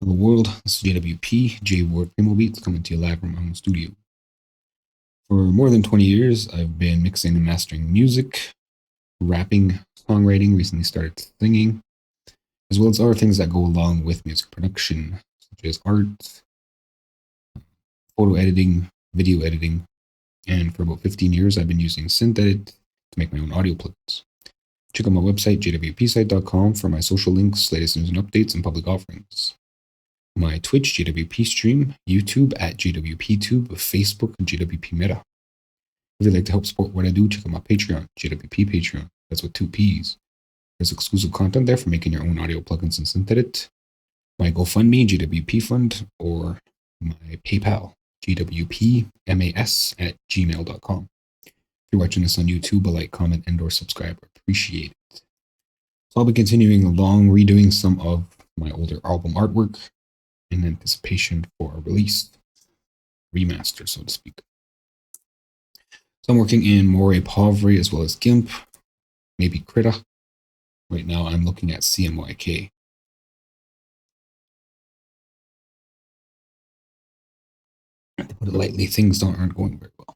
Hello world, this is JWP, JWP Moray, coming to you live from my home studio. For more than 20 years, I've been mixing and mastering music, rapping, songwriting, recently started singing, as well as other things that go along with music production, such as art, photo editing, video editing, and for about 15 years, I've been using SynthEdit to make my own audio plugins. Check out my website, jwpsite.com, for my social links, latest news and updates, and public offerings. My Twitch, JWP stream, YouTube at JWPTube, Facebook, and JWP Meta. If you'd like to help support what I do, check out my Patreon, JWP Patreon. That's with 2 P's. There's exclusive content there for making your own audio plugins in SynthEdit. My GoFundMe, JWP Fund, or my PayPal, jwpmas@gmail.com. If you're watching this on YouTube, a like, comment, and or subscribe are appreciated. So I'll be continuing along, redoing some of my older album artwork in anticipation for a release, remaster, so to speak. So I'm working in Moray, POVRay, as well as GIMP, maybe Krita. Right now I'm looking at CMYK. To put it lightly, things aren't going very well.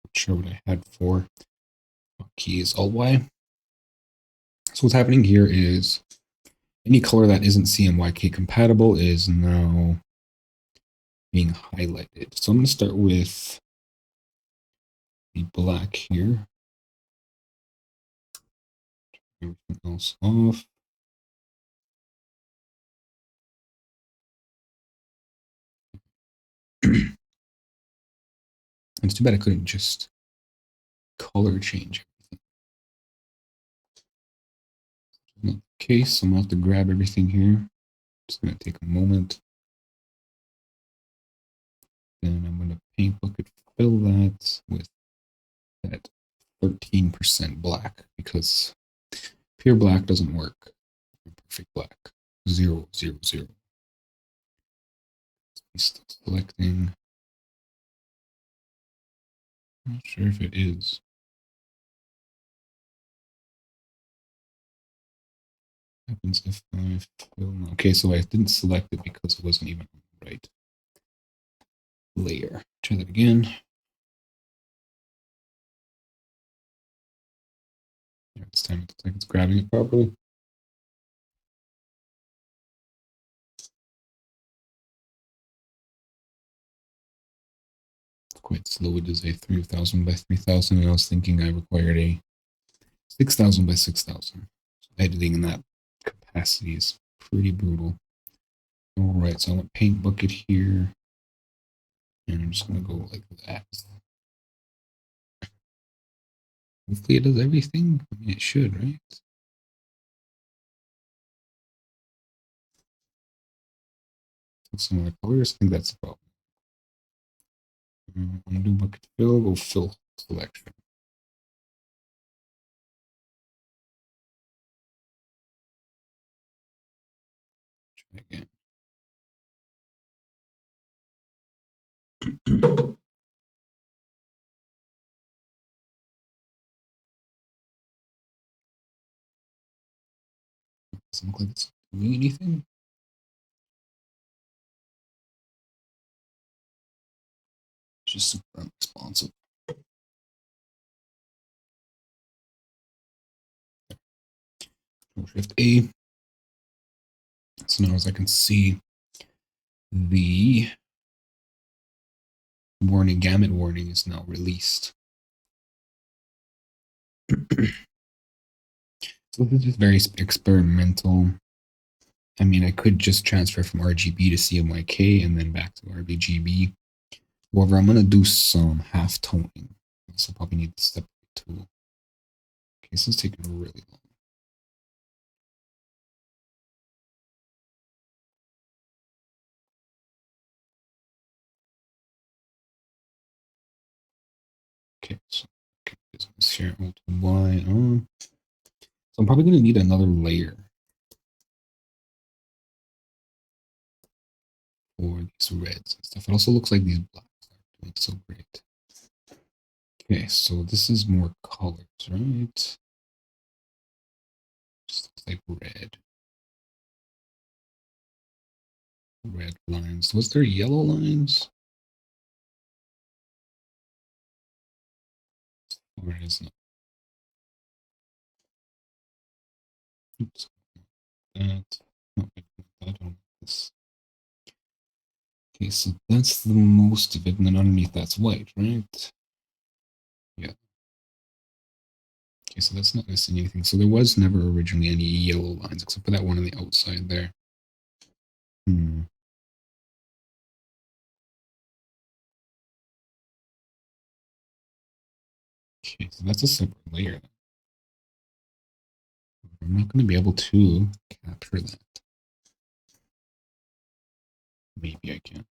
Not sure what I had for. Key is Alt-Y. So what's happening here is any color that isn't CMYK compatible is now being highlighted. So I'm going to start with the black here. Turn everything else off. It's too bad I couldn't just color change everything. Not the case, so I'm going to have to grab everything here. Just going to take a moment. Then I'm going to paint bucket fill that with that 13% black, because pure black doesn't work. Perfect black. 0, 0, 0. Still selecting. Not sure if it is. What happens if I fill? Okay, so I didn't select it because it wasn't even on the right layer. Try that again. Yeah, this time it looks like it's grabbing it properly. It's quite slow. It is a 3000 by 3000, and I was thinking I required a 6000 by 6000. So editing in that capacity is pretty brutal. All right, so I want paint bucket here, and I'm just gonna go like that. Hopefully it does everything. I mean, it should, right? Some of the colors, I think that's the problem. I'm gonna do bucket fill, go fill selection. Try again. Doesn't look like it's doing anything. It's just super unresponsive. Shift A. So now as I can see, the warning, gamut warning is now released. So this is just very experimental. I mean, I could just transfer from RGB to CMYK and then back to RGB. However, I'm going to do some half toning. So probably need the step tool. Okay, this is taking really long. Okay, so share Alt-Y on. So I'm probably going to need another layer for these reds and stuff. It also looks like these blacks aren't doing so great. Okay, so this is more colors, right? Just looks like red. Red lines. Was there yellow lines? Or is it? Oops. That. No, I don't want this. Okay, so that's the most of it, and then underneath that's white, right? Yeah. Okay, so that's not missing anything. So there was never originally any yellow lines except for that one on the outside there. Hmm. Okay, so that's a separate layer. I'm not going to be able to capture that. Maybe I can.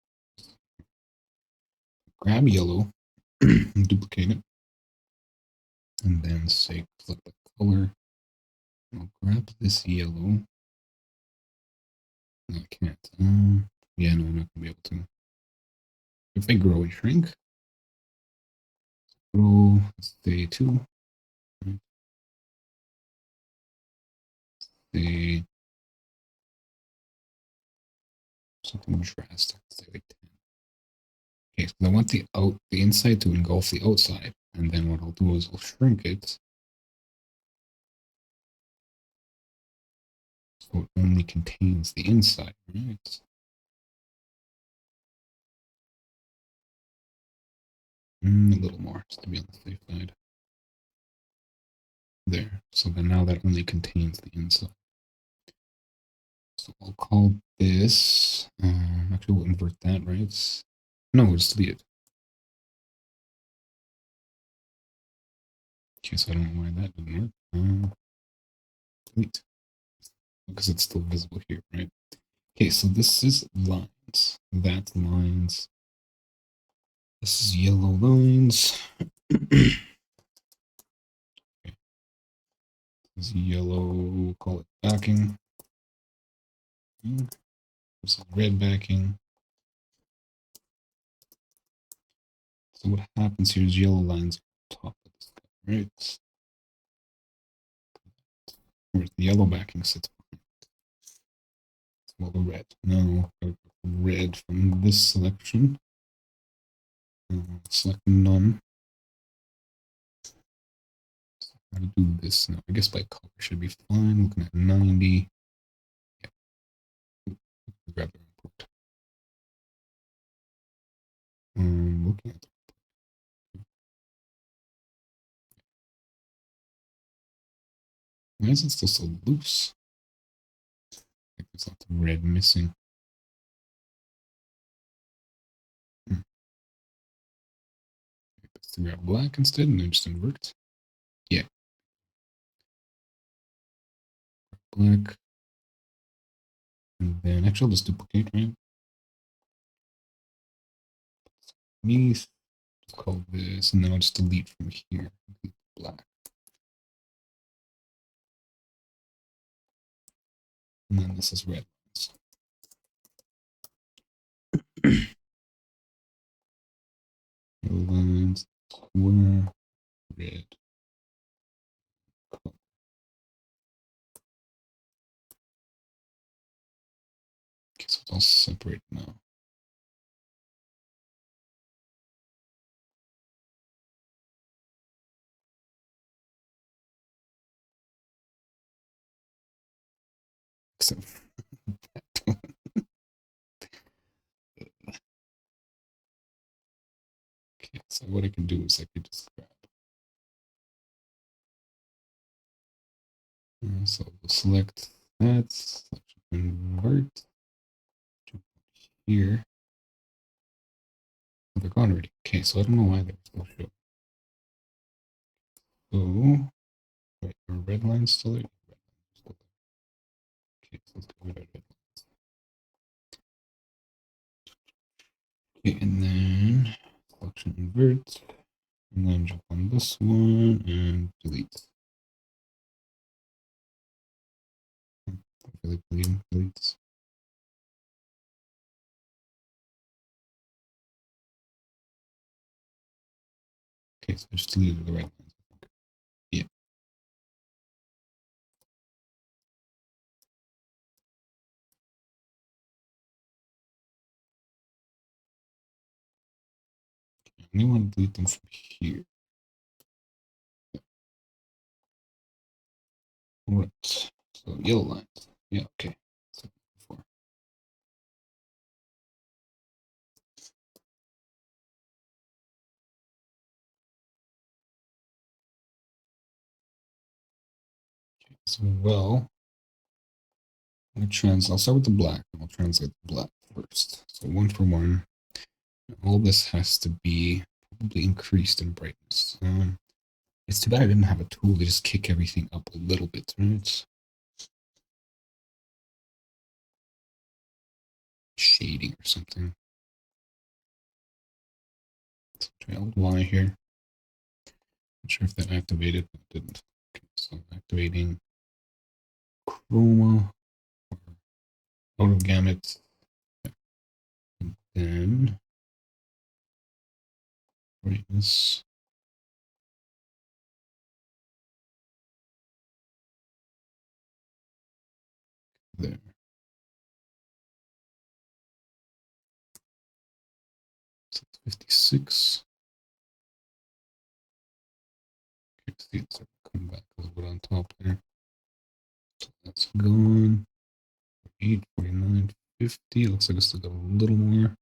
Grab yellow, and duplicate it, and then say select the color. I'll grab this yellow. No, I can't. Yeah, no, I'm not going to be able to. If I grow and shrink, grow, say 2, say something drastic, say like 10. Okay, so I want the inside to engulf the outside, and then what I'll do is I'll shrink it so it only contains the inside, right? A little more, just to be on the safe side. There. So then now that only contains the inside. So I'll call this. Actually, we'll invert that, right? No, we'll just delete it. Okay, so I don't know why that didn't work. Delete. Because it's still visible here, right? Okay, so this is lines. That's lines. This is yellow lines. Okay. This is yellow, we'll call it backing. This is red backing. So what happens here is yellow lines on top of this guy, right? Whereas the yellow backing sits behind. Well, the red. Now, red from this selection. Select none. So how to do this now? I guess by color should be fine. Looking at 90. Yeah. Grab the import. Looking at the why is it still so loose? Like there's lots of red missing. Let's grab black instead and then just invert. Yeah. Black. And then actually I'll just duplicate, right? Just call this, and then I'll just delete from here. Delete black. And then this is red lines. Lines, square, red. Color. Okay, so it's all separate now. Except that one. Okay, so what I can do is I could just grab. So we'll select that, selection convert to here. Oh, they're gone already. Okay, so I don't know why they're still showing. So, wait, are red lines still there? Red lines still there. Okay, so let's get rid of red lines. Okay, and then selection invert, and then jump on this one and delete. I feel like deletes. Okay, so I just deleted the red lines. Yeah. only want to delete them from here. All right. So yellow lines. Yeah, okay. So before. Okay, so well, I'll start with the black and I'll translate the black first. So 1 for 1. All this has to be probably increased in brightness. It's too bad I didn't have a tool to just kick everything up a little bit, right? Shading or something. Let's try Alt Y here. Not sure if that activated, but it didn't. Okay, so activating chroma or out of gamut. And then brightness. There. So it's 56. Okay, see it's come back a little bit on top there. So that's gone. 8, 49, 50. Looks like I still got a little more.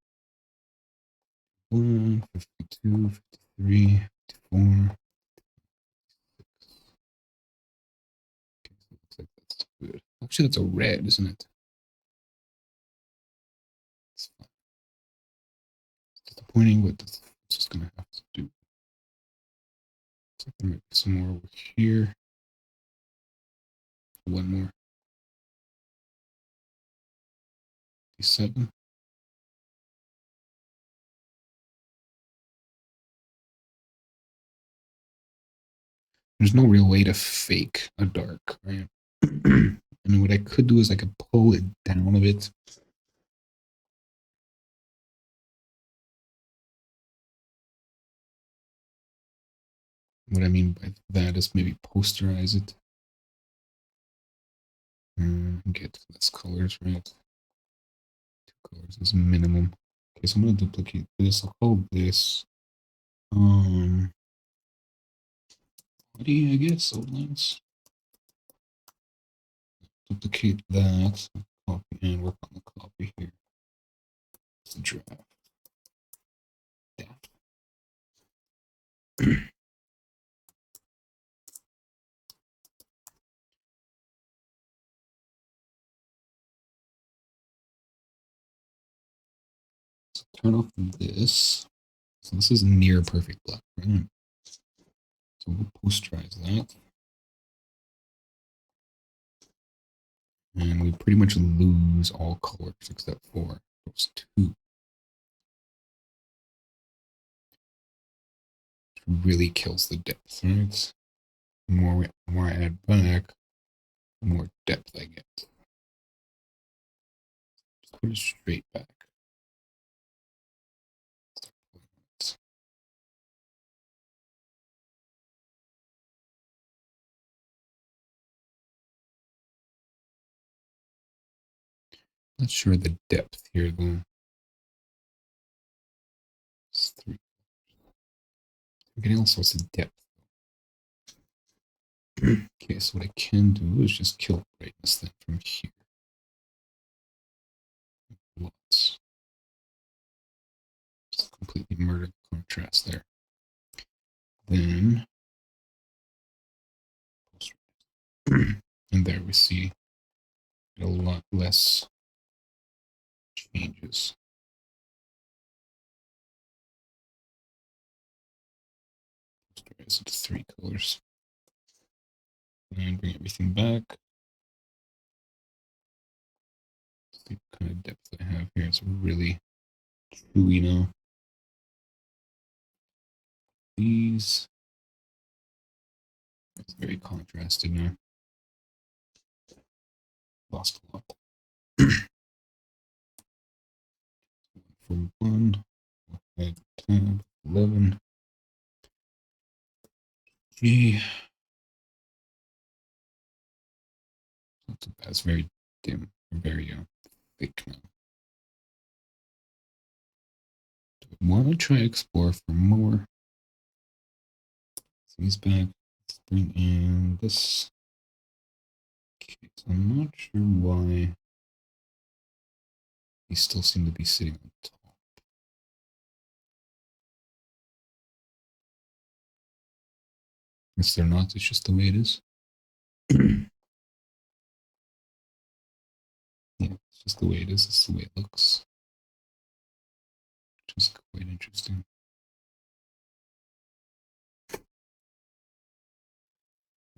52, 53, 54. Okay, so it looks like that's good. Actually, that's a red, isn't it? It's fine. It's disappointing, but it's just gonna have to do. Looks like there might be some more over here. One more. 57. There's no real way to fake a dark, right? I mean, what I could do is I could pull it down a bit. What I mean by that is maybe posterize it. And get less colors, right? 2 colors is minimum. Okay, so I'm going to duplicate this. I'll call this body, I guess, outlines. Duplicate that, copy, and work on the copy here. It's a draft. So turn off this. So this is near perfect black, right? So we'll posterize that. And we pretty much lose all colors except for those 2. It really kills the depth, right? The more I add back, the more depth I get. Just put it straight back. Not sure the depth here though. It's 3. I'm getting all sorts of depth. Okay, so what I can do is just kill brightness then from here. Lots. Just completely murder the contrast there. Then, and there we see a lot less changes. Posterize it to 3 colors. And bring everything back. See what kind of depth I have here. It's really chewy now. These. It's very contrasted now. Lost a lot. From 1, add tab, 11. G. That's very dim, very thick now. Want to try explore for more. So he's back. Let's bring in this. Okay, so I'm not sure why he still seem to be sitting on top. Guess they're not. It's just the way it is. Yeah, it's just the way it is. It's the way it looks. Which is quite interesting.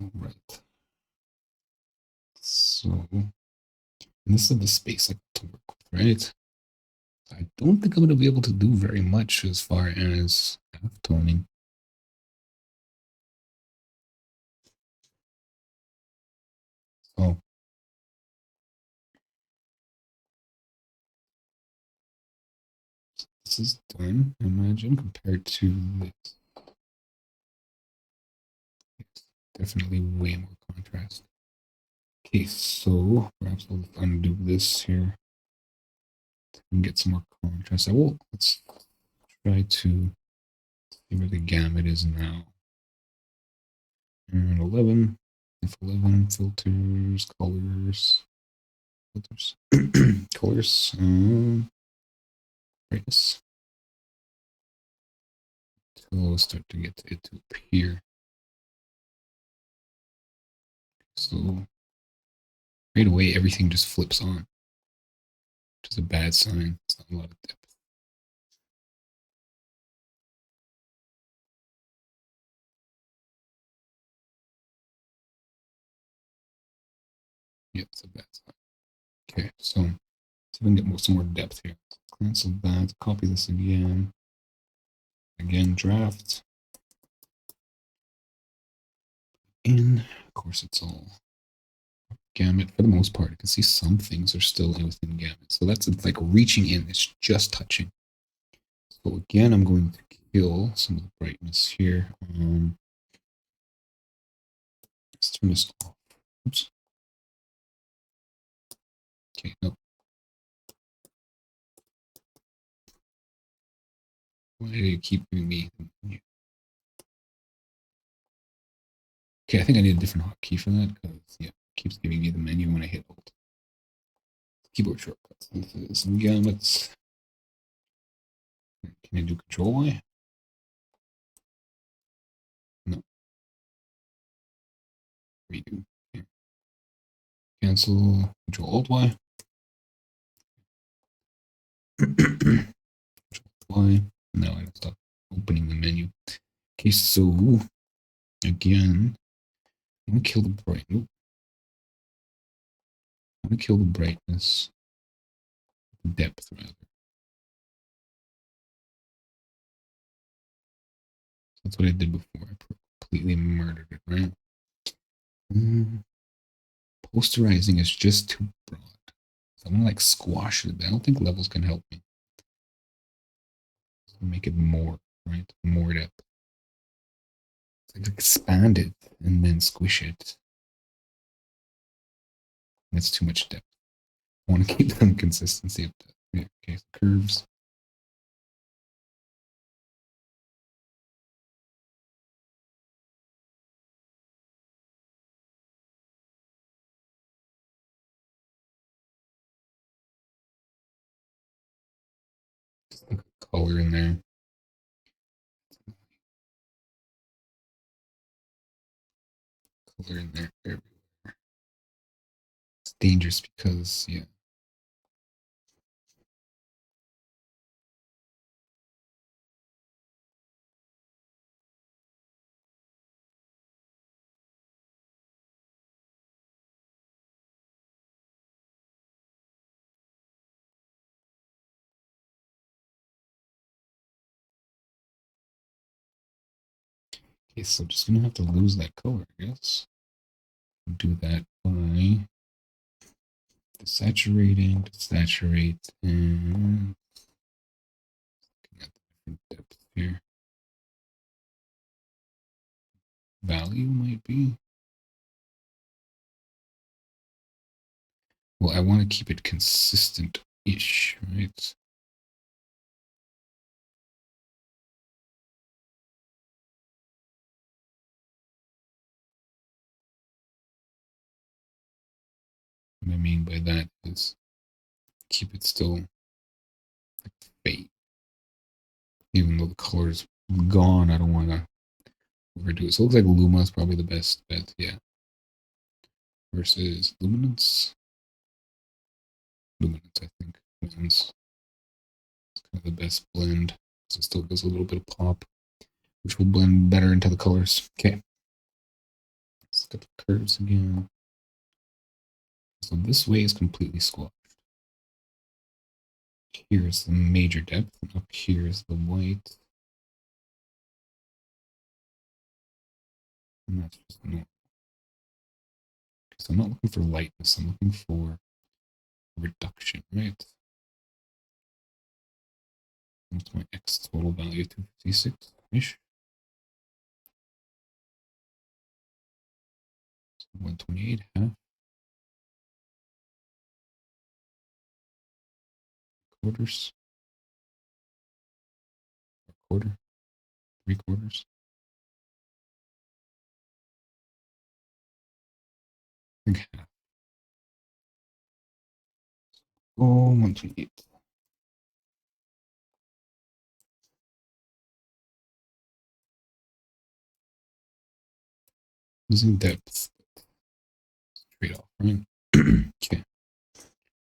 All right. So, and this is the space I got to work with, right? I don't think I'm going to be able to do very much as far as half toning. So, this is done, I imagine, compared to this. It's definitely way more contrast. Okay, so perhaps I'll undo this here and get some more contrast. I will. Let's try to see where the gamut is now. And 11, F11, filters, colors, colors, brightness. So we'll start to get it to appear. So right away, everything just flips on, which is a bad sign. It's not a lot of depth. Yeah, it's a bad sign. Okay, so see if we can get some more depth here. Cancel that, copy this again. Again, draft. And of course, it's all gamut for the most part. You can see some things are still within gamut. So that's like reaching in, it's just touching. So again, I'm going to kill some of the brightness here. Let's turn this off. Oops. Okay, no. Why do you keep giving me? Okay, I think I need a different hotkey for that because yeah, it keeps giving me the menu when I hit Alt. Keyboard shortcuts. This is gamuts. Can I do Control Y? No. Redo. Okay. Cancel. Control Alt Y. Control Y. Now I stop opening the menu. Okay, so again, I'm gonna kill the brightness. I'm gonna kill the brightness, depth rather. That's what I did before. I completely murdered it, right? Posterizing is just too broad. So I'm gonna like squash it. I don't think levels can help me. So make it more, right? More depth. It's like expand it and then squish it. That's too much depth. I want to keep some consistency of depth. Yeah, okay, so curves. Just like a color in there. Color in there everywhere. It's dangerous because, yeah. Okay, so just gonna have to lose that color, I guess. Do that by desaturating, desaturate, and looking at the different depth here. Value might be. Well, I want to keep it consistent-ish, right? What I mean by that is keep it still like fade. Even though the color's gone, I don't want to overdo it. So it looks like Luma is probably the best bet, yeah. Versus Luminance. Luminance, I think, wins. It's kind of the best blend. So it still gives a little bit of pop, which will blend better into the colors. Okay. Let's look at the curves again. So this way is completely squashed. Here's the major depth, and up here is the white. And that's just normal. So I'm not looking for lightness, I'm looking for reduction, right? What's my X total value? 256-ish. 128, half. Quarters. A quarter. 3/4. I think half. Oh, 128. Losing depth. Trade off, right? Okay.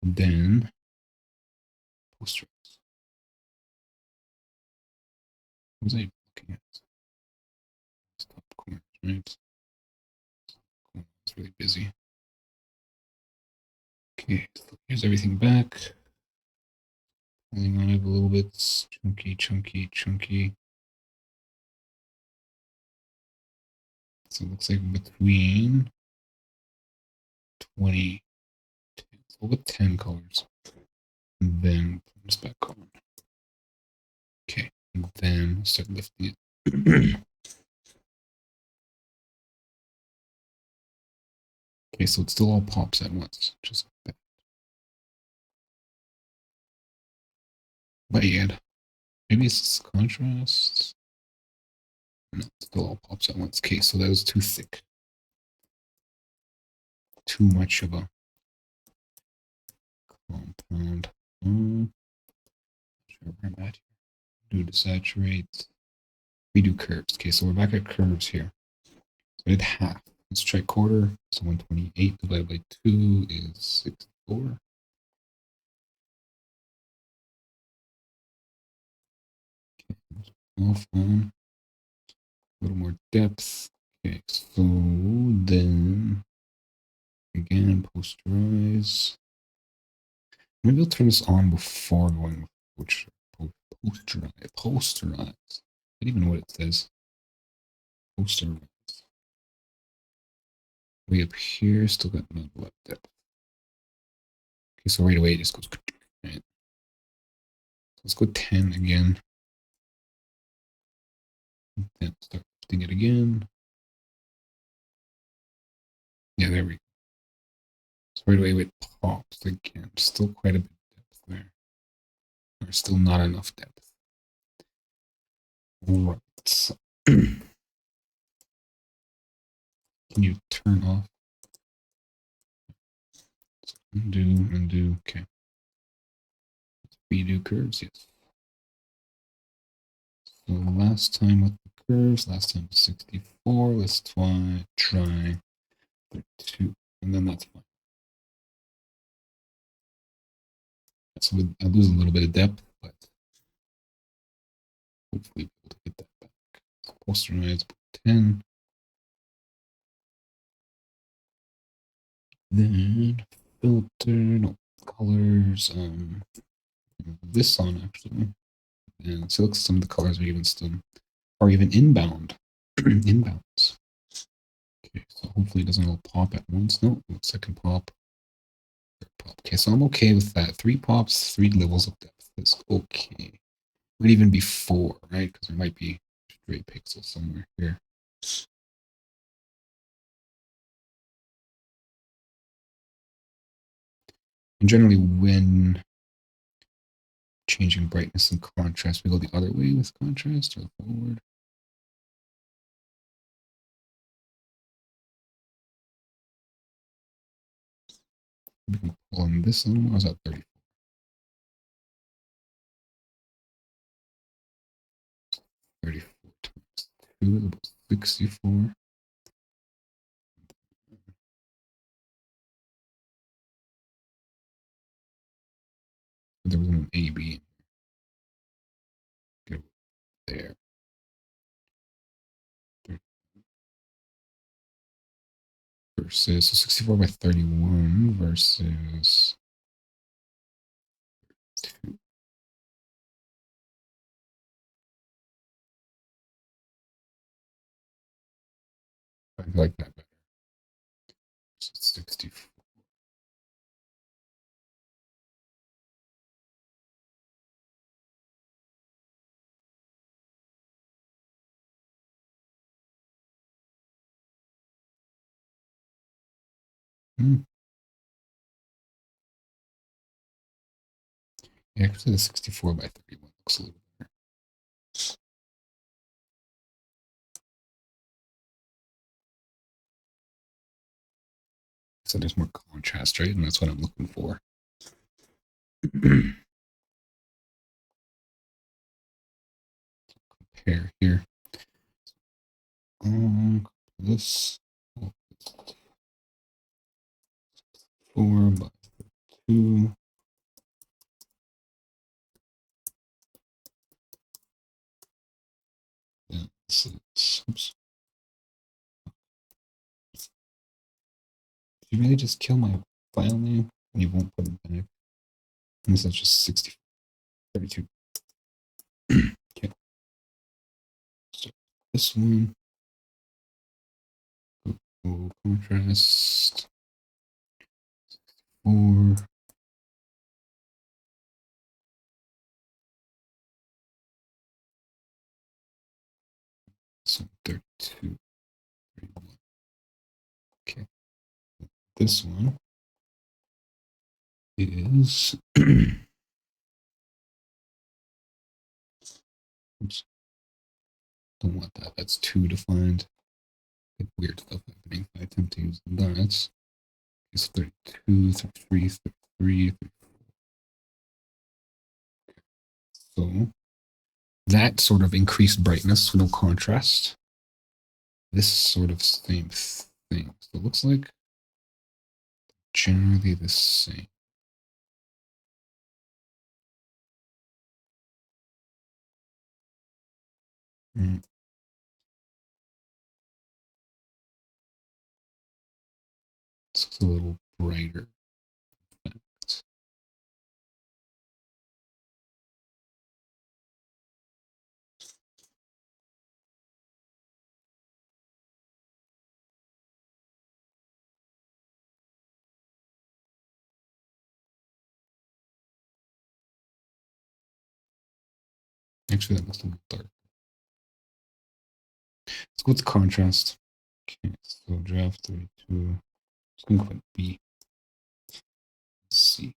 Then posters. What was I looking at? Top corners, right? It's really busy. Okay, so here's everything back. Pulling on it a little bit. Chunky, chunky, chunky. So it looks like between 20, so we'll put 10 colors. And then put this back on. Okay, and then start lifting it. Okay, so it still all pops at once, just like that. But yeah, maybe it's contrast. No, it still all pops at once. Okay, so that was too thick. Too much of a compound. Sure, where am I at here? Do desaturate. We do curves. Okay, so we're back at curves here. So I did half. Let's try quarter. So 128 divided by 2 is 64. Okay, off on. A little more depth. Okay, so then again, posterize. Maybe I'll turn this on before going with posterize. I don't even know what it says. Posterize. Way up here, still got not a lot of depth. Okay, so right away it just goes. Right. Let's go 10 again. Then start lifting it again. Yeah, there we go. So right away it pops again. Still quite a bit of depth there. There's still not enough depth. All right. So can you turn off? So undo. Okay. Redo curves, yes. So last time with the curves, last time was 64. Let's try 32, and then that's fine. So I lose a little bit of depth, but hopefully be able to get that back. So posterize 10. Then filter, no colors, this on actually. And select some of the colors are even inbound. Inbounds. Okay, so hopefully it doesn't all pop at once. No, second pop. Third pop. Okay, so I'm okay with that. 3 pops, 3 levels of depth is okay. Might even be 4, right? Because there might be stray pixels somewhere here. And generally when changing brightness and contrast, we go the other way with contrast or forward. We can pull in this one. I was at 34. 34 times 2 is about 64. There was an AB. Get there. Versus, so 64 by 31 versus 2. I like that better. So 64. Yeah, actually the 64 by 31 looks a little better. So there's more contrast, right? And that's what I'm looking for. Compare here. This 4 by 2. Then oops. Did you really just kill my file name and you won't put it back? And this is just 60, 32. Okay. So this one. Contrast. 4. So 32. 31. Okay. This one is oops. Don't want that. That's too defined. Like weird stuff happening. I attempt to use the dots. It's 32, 33, 33, 34. So that sort of increased brightness, no contrast. This sort of same thing. So it looks like generally the same. It's a little brighter. Actually, that looks a little dark. Let's go with contrast. Okay, so draft 32. Just gonna put B. Let's see.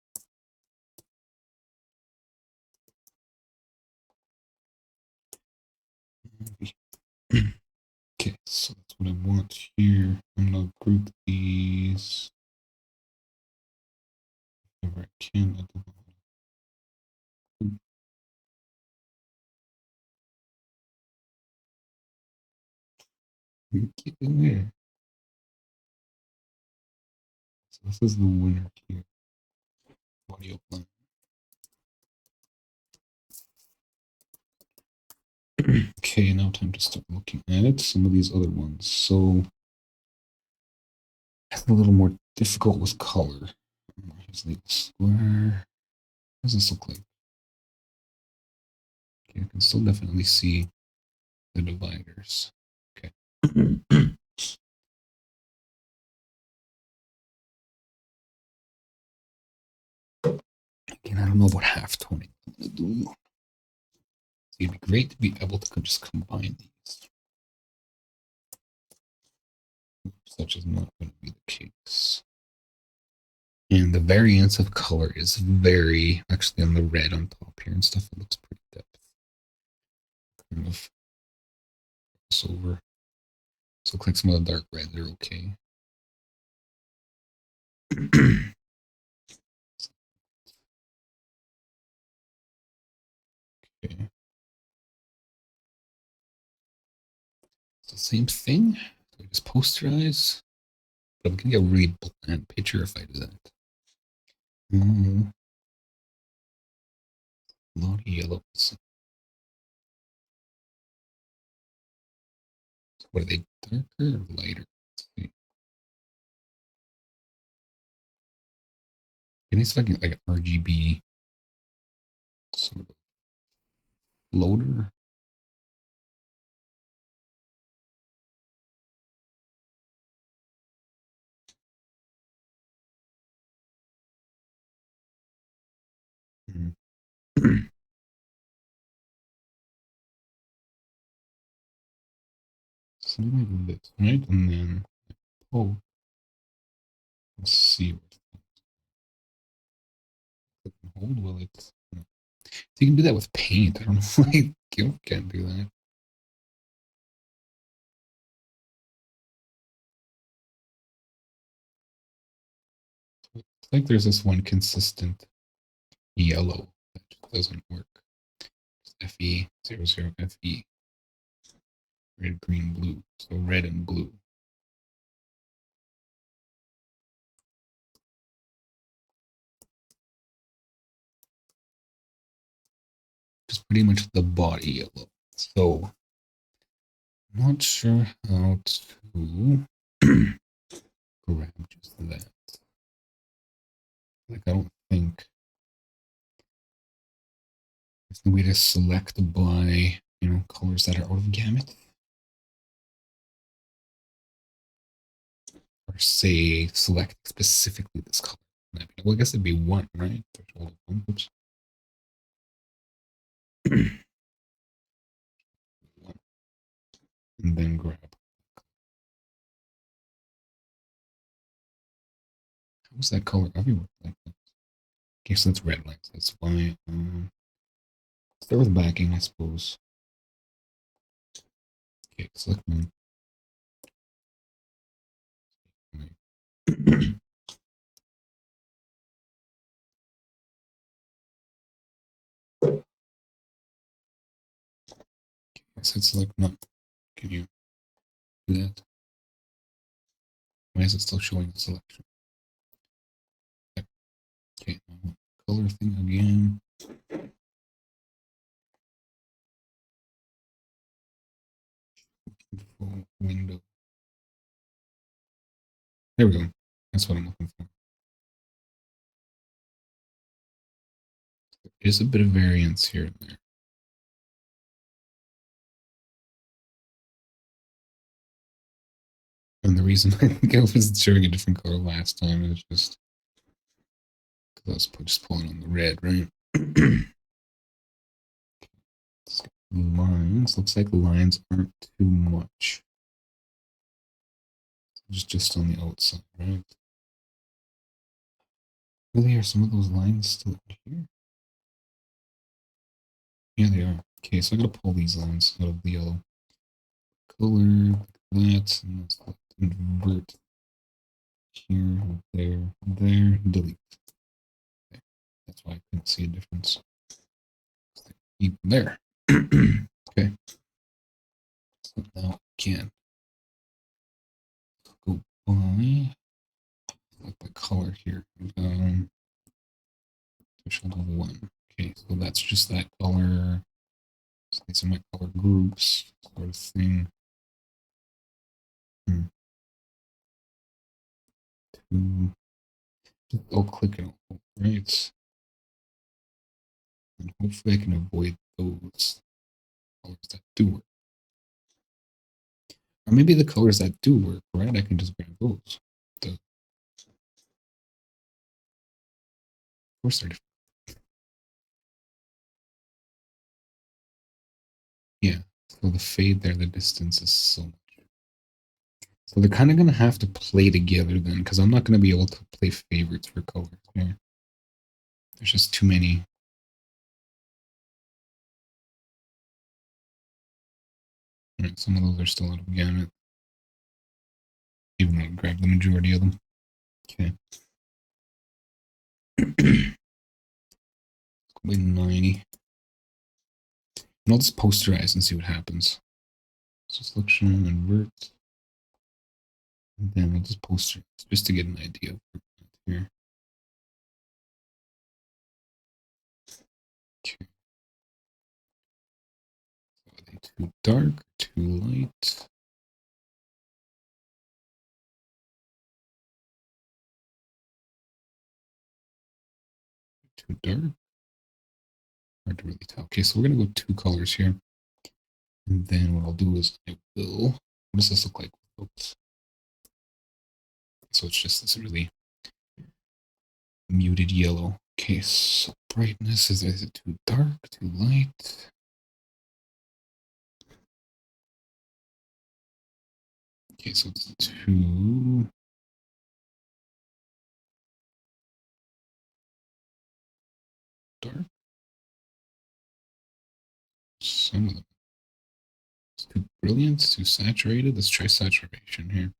Okay, so that's what I want here. I'm gonna group these. Whenever I can. I don't know. Get in there. So this is the winner here. Audio plan. Okay, now time to start looking at some of these other ones. So it's a little more difficult with color. Here's the square. What does this look like? Okay, I can still definitely see the dividers. Okay. Again, I don't know about half-toning. It'd be great to be able to just combine these. Such is not going to be the case. And the variance of color is very, actually on the red on top here and stuff, it looks pretty depth. Kind of over. So click some of the dark reds are okay. Okay. It's the same thing. So I just posterize. But I'm gonna get a really bland picture if I do that. A lot of yellows. So what are they? Darker or lighter? Let's see. Can I select like an RGB sort of loader? Mm. Something like this, right? And then let's see what I can hold will it. So you can do that with paint. I don't know why GIMP can't do that. It's like there's this one consistent yellow that just doesn't work. It's FE00FE. Red, green, blue. So red and blue. Just pretty much the body yellow. So I'm not sure how to grab just that. Like I don't think there's no way to select by, colors that are out of gamut. Or say select specifically this color. Well, I guess it'd be one, right? Threshold of one. Oops. One. And then grab. How's that color everywhere like that? Okay, so that's red lines. That's why. Start with backing, I suppose. Okay, select one. I said select none. Can you do that? Why is it still showing the selection? Okay, color thing again. Info window. There we go. That's what I'm looking for. There's a bit of variance here and there. And the reason I think I was showing a different color last time is just because I was just pulling on the red, right? Lines. Looks like lines aren't too much. Just on the outside, right? Really, are some of those lines still here? Yeah, they are. Okay, so I gotta pull these lines out of the yellow. Color, like that, and let's invert here, there, delete. Okay. That's why I couldn't see a difference. Even there. Okay. So now again, go by like the color here. Threshold of one. Okay, so that's just that color. So these are my color groups, sort of thing. I'll click it, right? And hopefully I can avoid those colors that do work. Or maybe the colors that do work, right? I can just grab those. Of course they're different. Yeah. So the fade there, the distance is so much. So they're kind of going to have to play together then, because I'm not going to be able to play favorites for colors here. There's just too many. Right, some of those are still out of gamut. Even though I grabbed the majority of them. Okay. With 90. And I'll just posterize and see what happens. So selection, invert. And then we'll just posterize just to get an idea of here. Okay. Are they too dark, too light? Too dark? Hard to really tell. Okay, so we're gonna go 2 colors here. And then what I'll do is I will, what does this look like? Oops. So it's just this really muted yellow. Okay, so brightness, is it too dark, too light? Okay, so it's too dark. Some of them. It's too brilliant, too saturated. Let's try saturation here.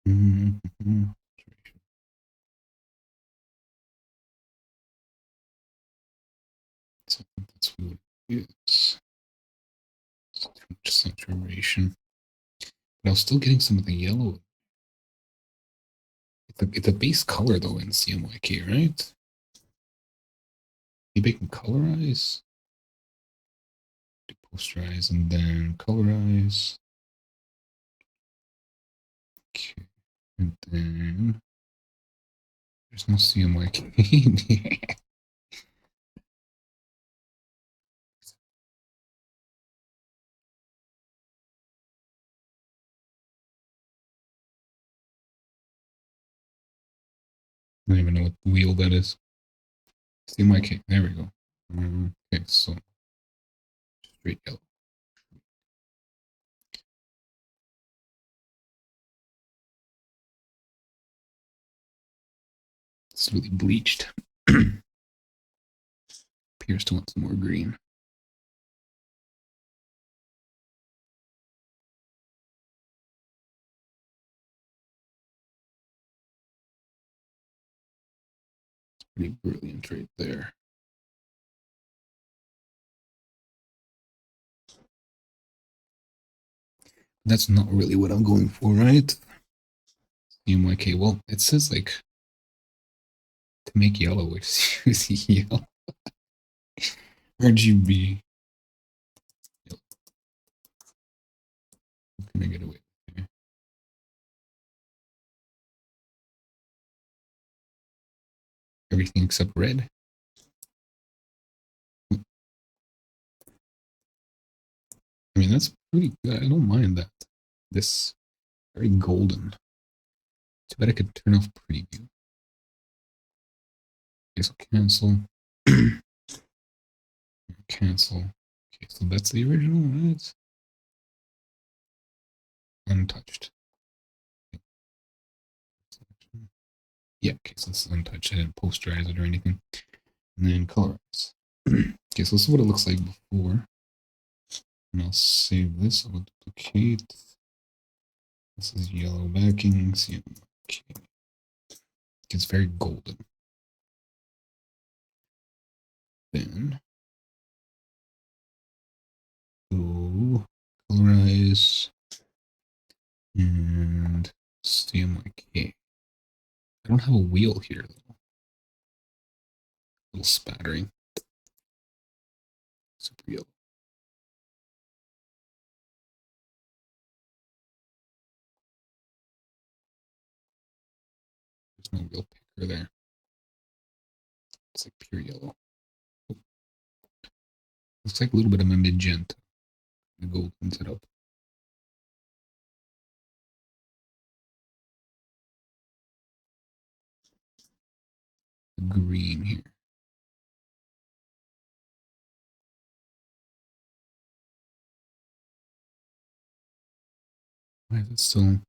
Mm-hmm. So I think that's what it is. It's too much saturation. But I was still getting some of the yellow. It's a base color though in CMYK, right? Maybe I can colorize. Posterize and then colorize. Okay. And then there's no CMYK in here. I don't even know what wheel that is. CMYK. There we go. Okay, so straight yellow. It's really bleached. Appears to want some more green. It's pretty brilliant right there. That's not really what I'm going for, right? CMYK. Well, it says like to make yellow, which is yellow. RGB. What can I get away with here? Everything except red. I mean, that's pretty good. I don't mind that. This very golden. Too bad I could turn off preview. Okay, so cancel. Cancel. Okay, so that's the original, right? Untouched. Yeah, okay, so this is untouched. I didn't posterize it or anything. And then colorize. Okay, so this is what it looks like before. And I'll save this. I'll duplicate. This is yellow backing. CMYK. It's very golden. Then go colorize and CMYK. I don't have a wheel here though. A little spattering. Super yellow. There's no real picker there. It's like pure yellow. Oh. Looks like a little bit of a magenta. The gold cleans it up. The green here. Why is it still?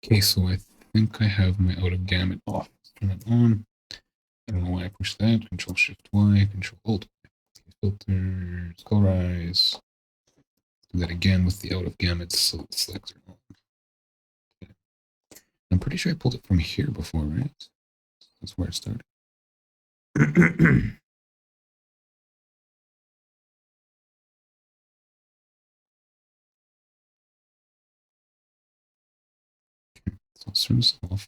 Okay, so I think I have my out of gamut off. Let's turn it on. I don't know why I pushed that. Control Shift Y, Control Alt. Filters, colorize. Do that again with the out of gamut selector on. Okay. I'm pretty sure I pulled it from here before, right? That's where it started. So I'll turn this off.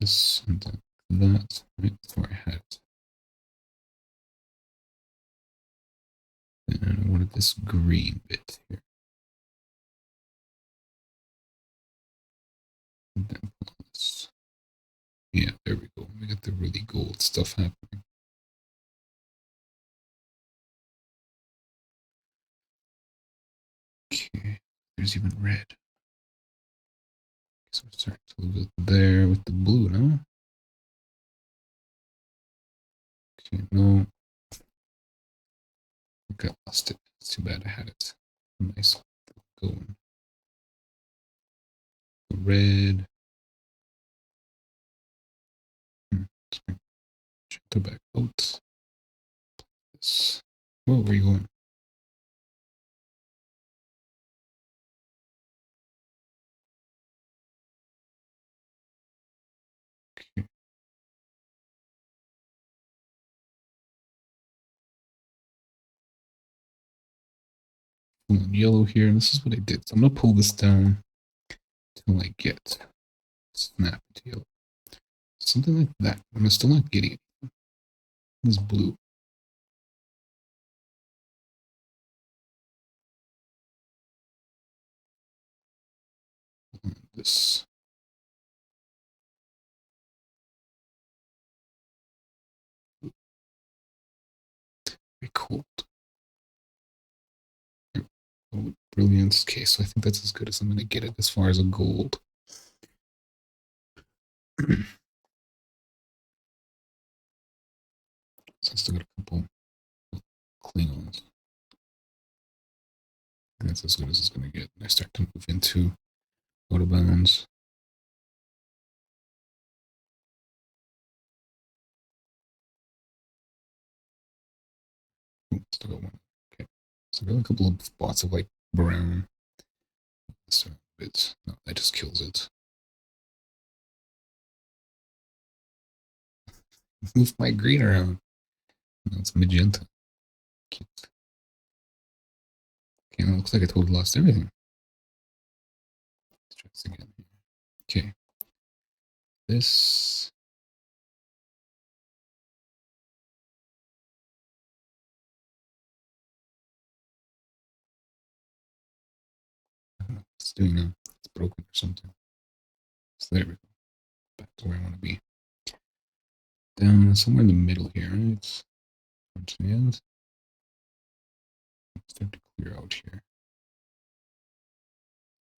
This and that. Right, that's where I had it. And I wanted this green bit here. And then pull this. Yeah, there we go. We got the really gold stuff happening. Okay, there's even red. So we're starting to lose it there with the blue, no? Okay, no. Okay, I lost it. It's too bad I had it. Nice going. The red. Go back out. This. Whoa, where are you going? Okay. Yellow here, and this is what I did. So I'm gonna pull this down till I get snap to yellow. Something like that. I'm still not getting it. This blue. This. Very cold. Oh, brilliance. Okay, so I think that's as good as I'm gonna get it as far as a gold. So I still got a couple Klingons. That's as good as it's gonna get. I start to move into out of bounds. Still got one. Okay. So I got a couple of spots of like brown. Bits. No, that just kills it. Move my green around. No, it's magenta. Cute. Okay, it looks like I totally lost everything. Let's try this again. Okay. This. I don't know what it's doing now. It's broken or something. So there we go. Back to where I want to be. Down somewhere in the middle here, right? Towards the end. Start to clear out here.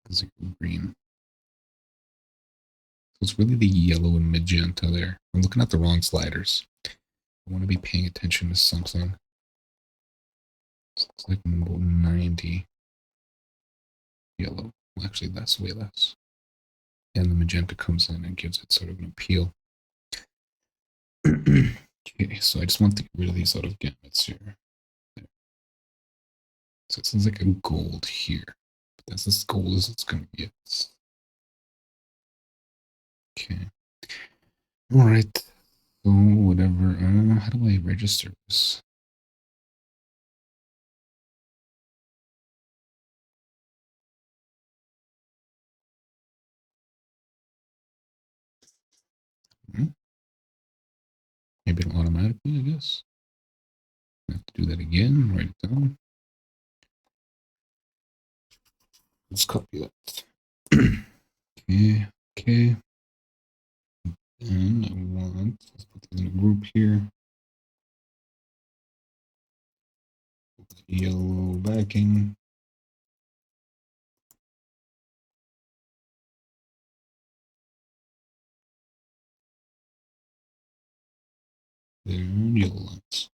Because green. So it's really the yellow and magenta there. I'm looking at the wrong sliders. I want to be paying attention to something. So it's like about 90 yellow. Well, actually, that's way less. And the magenta comes in and gives it sort of an appeal. Okay, so I just want to get rid of these out of gamuts here. There. So it sounds like a gold here. But that's as gold as it's going to get. Okay. All right. So whatever. How do I register this? Maybe it'll automatically, I guess. I have to do that again. Write it down. Let's copy that. Okay. Okay. And I want, let's put these in a group here. Yellow backing. There, yellow lines.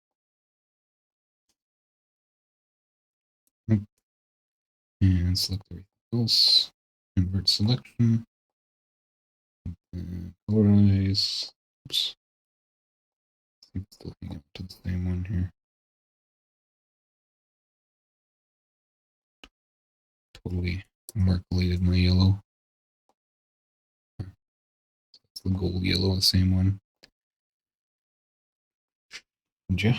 And select everything else. Invert selection. And colorize. Oops. I think it's still hanging up to the same one here. Totally markulated my yellow. So that's the gold yellow, the same one. And yeah.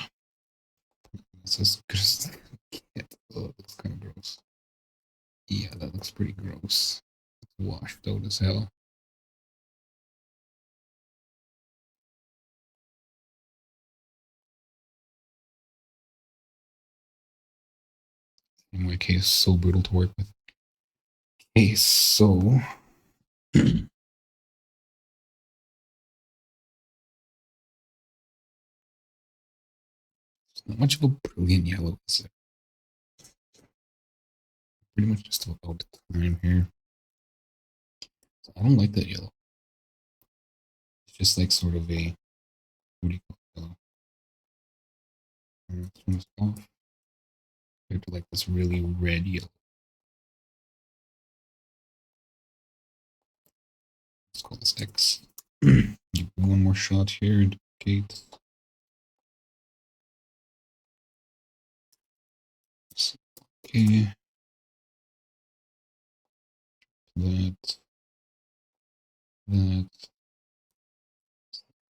This is just oh, it looks kind of gross. Yeah, that looks pretty gross. It's washed out as hell. CMYK is so brutal to work with. Okay, so it's not much of a brilliant yellow, is it? Pretty much just about time here. So I don't like that yellow. It's just like sort of a, what do you call it? Turn this off. Compared to like this really red yellow. Let's call this X. Give one more shot here. Indicate. Okay. That.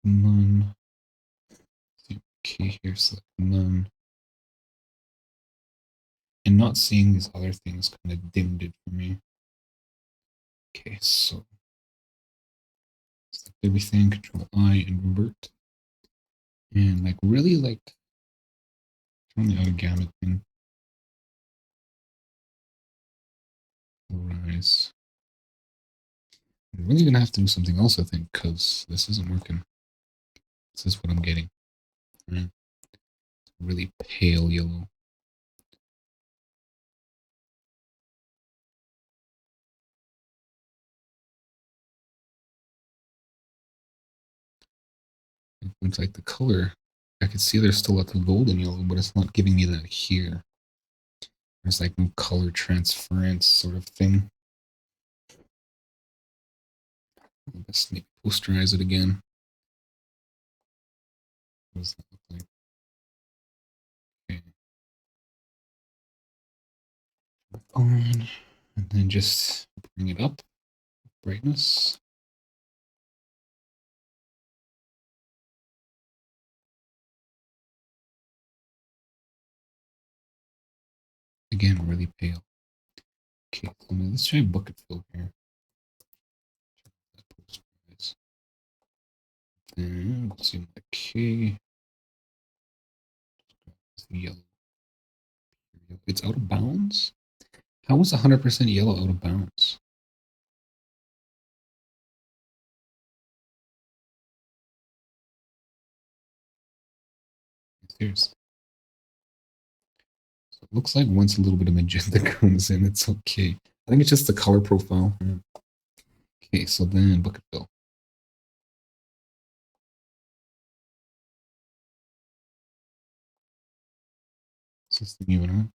None. Okay, here's select none. And not seeing these other things kind of dimmed it for me. Okay, so select everything, Control I, and revert. And like really like turn the auto gamut thing. Rise. I'm really gonna have to do something else, I think, because this isn't working. This is what I'm getting. Right? Really pale yellow. It looks like the color. I can see there's still lots of golden yellow, but it's not giving me that here. There's like no color transference sort of thing. Let's maybe posterize it again. What does that look like? Okay. On, and then just bring it up. Brightness. Again, really pale. Okay, so now let's try bucket fill here. And let's see my K. Yellow. It's out of bounds? How is 100% yellow out of bounds? Seriously. So it looks like once a little bit of magenta comes in, it's okay. I think it's just the color profile. Okay, so then bucket fill. Is this thing even on?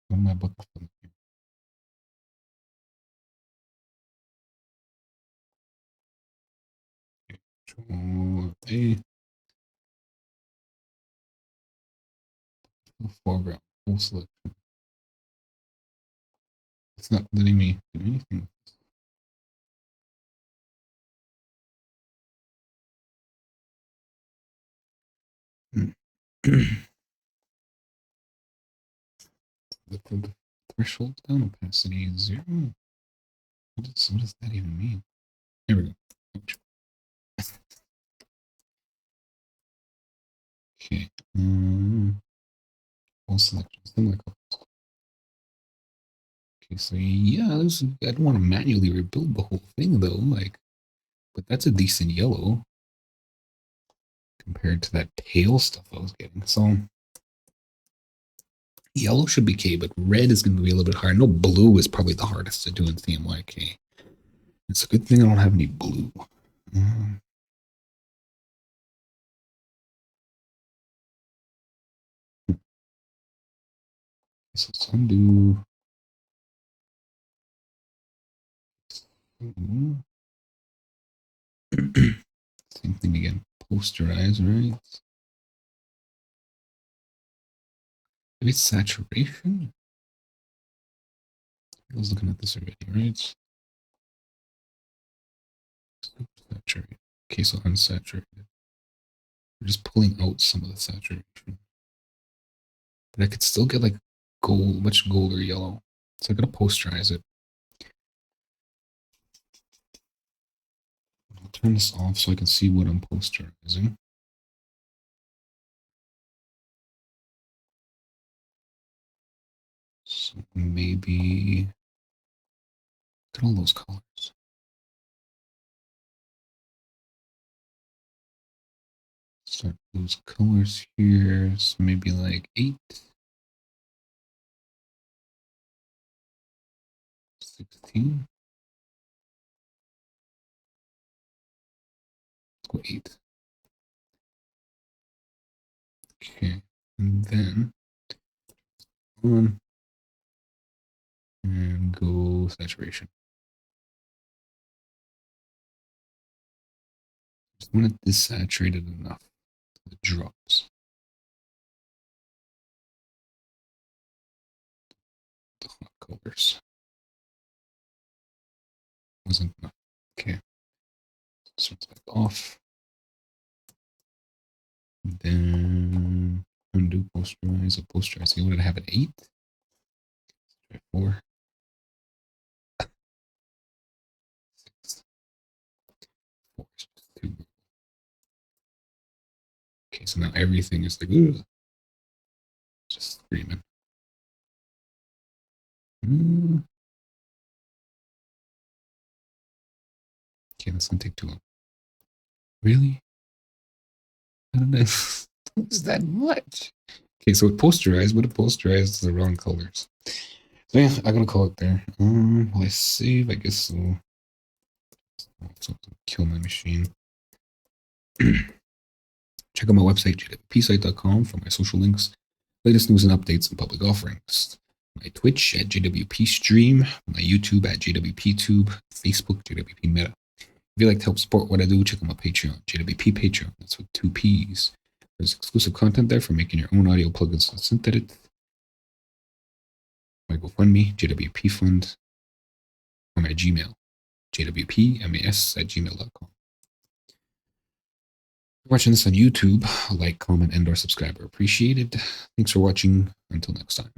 What am I bucket filling here? Control A. Foreground. Full selection. It's not letting me do anything. The threshold down, opacity is 0. What does that even mean? There we go. Ouch. Okay. Full selection. Similar colors. Okay, so yeah, I don't want to manually rebuild the whole thing though. Like, but that's a decent yellow compared to that pale stuff I was getting. So yellow should be K, but red is going to be a little bit hard. No, blue is probably the hardest to do in CMYK. It's a good thing I don't have any blue. So let's undo. Same thing again. Posterize, right? Maybe it's saturation. I was looking at this already, right? Saturated. Okay, so unsaturated. We're just pulling out some of the saturation. But I could still get like gold, much gold or yellow. So I gotta posterize it. I'll turn this off so I can see what I'm posterizing. So maybe look at all those colors. Start those colors here. So maybe like 8, 16. Let's go 8. Okay. And then on and go saturation. Just want it desaturated enough that it drops. The hot colors. Wasn't enough. Okay. Starts back off. And then undo posterize. Posterize. Okay, what did I have at 8? Try 4. 6. 4 is just too big. Okay, so now everything is like, ugh, just screaming. Okay, that's gonna take too long. Really? How did I lose that much? Okay, so it posterized, but it posterized the wrong colors. So yeah, I'm gonna call it there. Will I save? I guess so. Kill my machine. Check out my website, jwpsite.com, for my social links, latest news and updates, and public offerings. My Twitch at JWP Stream, my YouTube at JWPTube, Facebook, JWP Meta. If you'd like to help support what I do, check out my Patreon, JWP Patreon. That's with 2 P's. There's exclusive content there for making your own audio plugins and synth edit. My GoFundMe, JWP Fund, or my Gmail, jwpmas@gmail.com. If you're watching this on YouTube, like, comment, and/or subscribe are appreciated. Thanks for watching. Until next time.